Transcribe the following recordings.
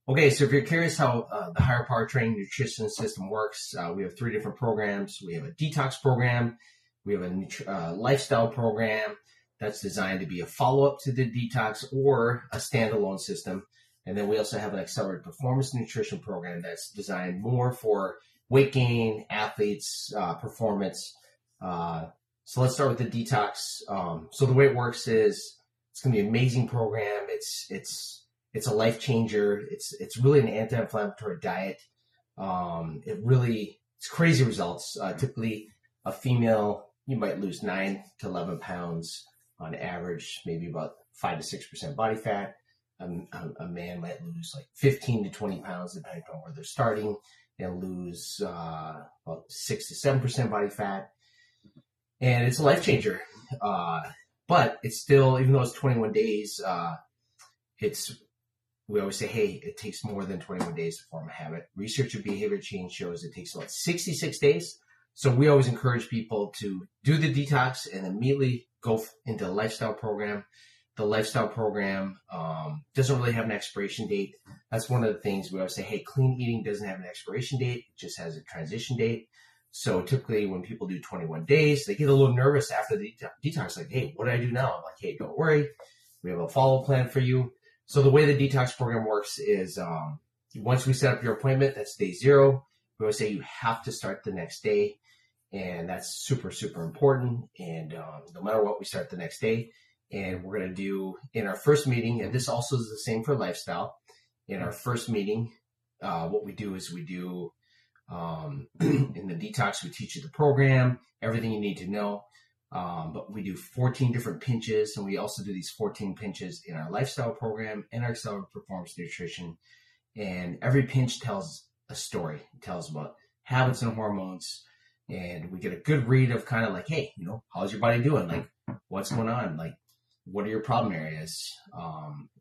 Okay, so if you're curious how the higher power training nutrition system works, we have three different programs. We have a detox program, we have a lifestyle program that's designed to be a follow-up to the detox or a standalone system. And then we also have an accelerated performance nutrition program that's designed more for weight gain, athletes, performance. So let's start with the detox. So the way it works is it's going to be an amazing program. It's a life changer. It's really an anti-inflammatory diet. It's crazy results. Typically, a female, you might lose 9 to 11 pounds on average, maybe about 5 to 6% body fat. A man might lose like 15 to 20 pounds depending on where they're starting. They'll lose about 6 to 7% body fat. And it's a life changer. But it's still, even though it's 21 days, we always say, hey, it takes more than 21 days to form a habit. Research of behavior change shows it takes about 66 days. So we always encourage people to do the detox and immediately go into the lifestyle program. The lifestyle program doesn't really have an expiration date. That's one of the things we always say, hey, clean eating doesn't have an expiration date. It just has a transition date. So typically when people do 21 days, they get a little nervous after the detox, like, hey, what do I do now? I'm like, hey, don't worry. We have a follow-up plan for you. So the way the detox program works is once we set up your appointment, that's day 0. We always say you have to start the next day. And that's super, super important. And no matter what, we start the next day. And we're going to do in our first meeting, and this also is the same for lifestyle. In our first meeting, what we do is we do in the detox, we teach you the program, everything you need to know. But we do 14 different pinches, and we also do these 14 pinches in our lifestyle program and our accelerated performance nutrition. And every pinch tells a story. It tells about habits and hormones. And we get a good read of kind of like, hey, how's your body doing? Like, what's going on? Like, what are your problem areas?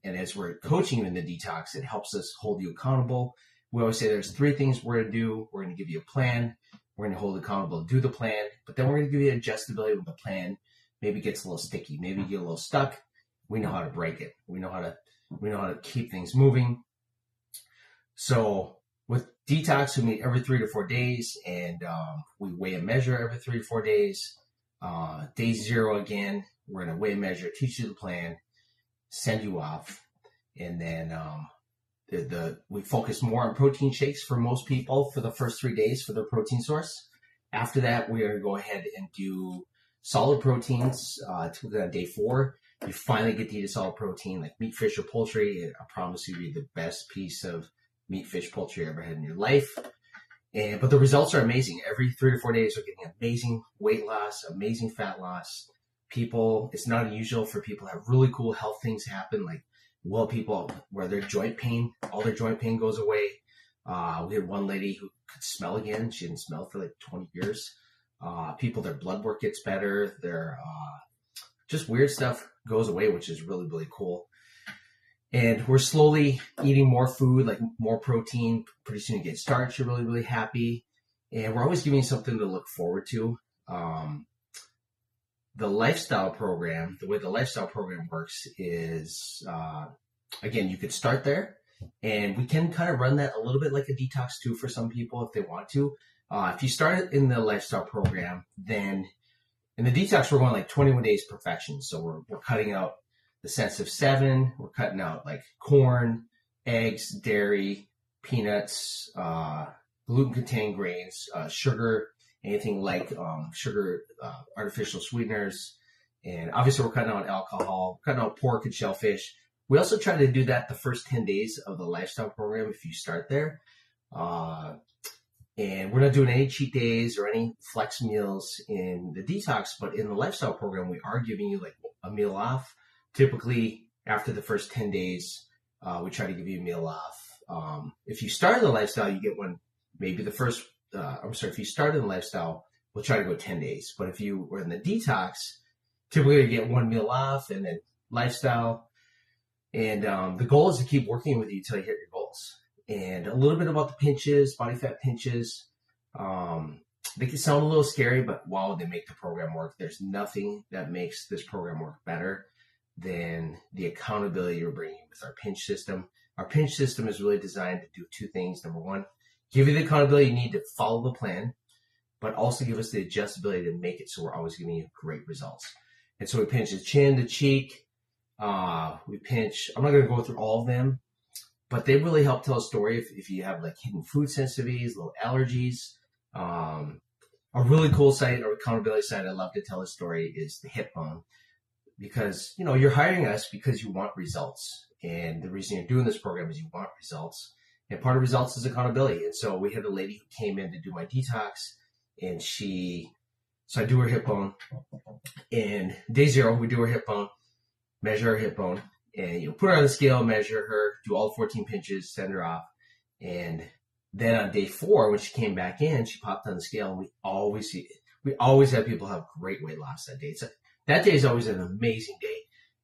And as we're coaching you in the detox, it helps us hold you accountable. We always say there's 3 things we're going to do. We're going to give you a plan. We're going to hold accountable to do the plan, but then we're going to give you adjustability when the plan maybe gets a little sticky, maybe you get a little stuck. We know how to break it. We know how to keep things moving. So with detox, we meet every 3 to 4 days, and we weigh and measure every 3 to 4 days. Day 0 again, we're going to weigh and measure, teach you the plan, send you off, and then we focus more on protein shakes for most people for the first 3 days for their protein source. After that, we're going to go ahead and do solid proteins. Typically on day 4, you finally get to eat a solid protein like meat, fish, or poultry. I promise you, it'll be the best piece of meat, fish, poultry you ever had in your life. But the results are amazing. Every 3 to 4 days, we're getting amazing weight loss, amazing fat loss. It's not unusual for people to have really cool health things happen, like people where their joint pain, all their joint pain goes away. We had one lady who could smell again. She didn't smell for like 20 years. People, their blood work gets better. Their just weird stuff goes away, which is really, really cool. And we're slowly eating more food, like more protein. Pretty soon you get starch. You're really, really happy. And we're always giving you something to look forward to. The lifestyle program, the way the lifestyle program works is, again, you could start there, and we can kind of run that a little bit like a detox too for some people if they want to. If you start in the lifestyle program, then in the detox, we're going like 21 days perfection. So we're cutting out the sensitive 7. We're cutting out like corn, eggs, dairy, peanuts, gluten-containing grains, sugar, anything like sugar, artificial sweeteners. And obviously we're cutting out alcohol, cutting out pork and shellfish. We also try to do that the first 10 days of the lifestyle program if you start there. And we're not doing any cheat days or any flex meals in the detox, but in the lifestyle program, we are giving you like a meal off. Typically after the first 10 days, we try to give you a meal off. If you start in the lifestyle, you get one, maybe the first, if you start in the lifestyle, we'll try to go 10 days. But if you were in the detox, typically you get one meal off and then lifestyle. And the goal is to keep working with you until you hit your goals. And a little bit about the pinches, body fat pinches. They can sound a little scary, but wow, they make the program work. There's nothing that makes this program work better than the accountability you're bringing with our pinch system. Our pinch system is really designed to do two things. Number one, give you the accountability you need to follow the plan, but also give us the adjustability to make it so we're always giving you great results. And so we pinch the chin, the cheek. We pinch, I'm not going to go through all of them, but they really help tell a story if you have like hidden food sensitivities, little allergies. A really cool site or accountability site I love to tell a story is the hip bone, because you're hiring us because you want results, and the reason you're doing this program is you want results, and part of results is accountability. And so we had a lady who came in to do my detox, and so I do her hip bone, and day 0 we do her hip bone, measure her hip bone, and put her on the scale, measure her, do all 14 pinches, send her off. And then on day 4, when she came back in, she popped on the scale, and we always have people have great weight loss that day. That day is always an amazing day.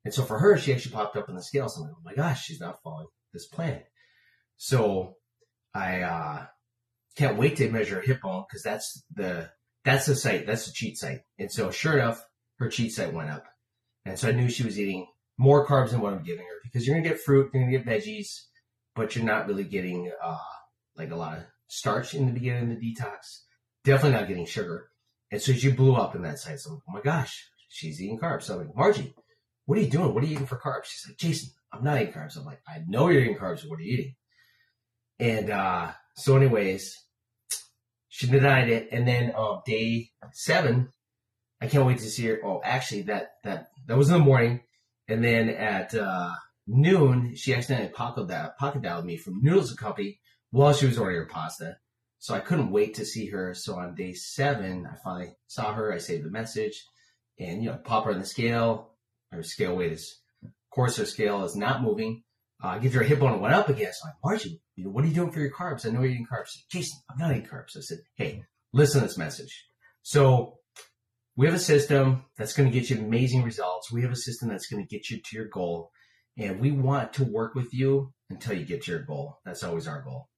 And so for her, she actually popped up on the scale. So I'm like, oh my gosh, she's not following this plan. So I can't wait to measure her hip bone, because that's the site, that's the cheat site. And so sure enough, her cheat site went up. And so I knew she was eating more carbs than what I'm giving her, because you're going to get fruit, you're going to get veggies, but you're not really getting like a lot of starch in the beginning of the detox. Definitely not getting sugar. And so she blew up in that site. So I'm like, oh my gosh, she's eating carbs. So I'm like, Margie, what are you doing? What are you eating for carbs? She's like, Jason, I'm not eating carbs. I'm like, I know you're eating carbs. What are you eating? And so anyways, she denied it. And then day 7, I can't wait to see her. Oh, actually, that was in the morning. And then at noon, she accidentally pocket dialed me from Noodles & Company while she was ordering her pasta. So I couldn't wait to see her. So on day 7, I finally saw her. I saved the message, and pop her on the scale. Her scale weight is, of course, her scale is not moving. Gives her a hip bone and went up again. So I'm like, Margie, what are you doing for your carbs? I know you're eating carbs. She said, Jason, I'm not eating carbs. I said, hey, listen to this message. So we have a system that's going to get you amazing results. We have a system that's going to get you to your goal. And we want to work with you until you get to your goal. That's always our goal.